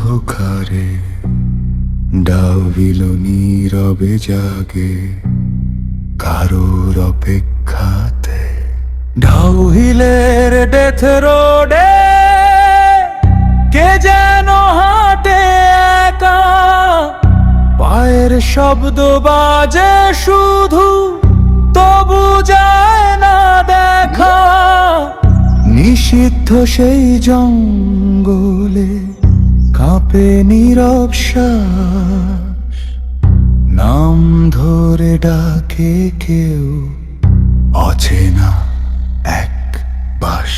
অন্ধকারে ডাউহিল নীরবে জাগে কারোর অপেক্ষাতে। ডাউহিলের ডেথ রোডে কে যেন হাঁটে একা, পায়ের শব্দ বাজে শুধু, তবু যায় না দেখা। নিষিদ্ধ সেই জঙ্গলে কাঁপে নীরব শ্বাস, নাম ধরে ডাকে কেউ, অচেনা এক বাস।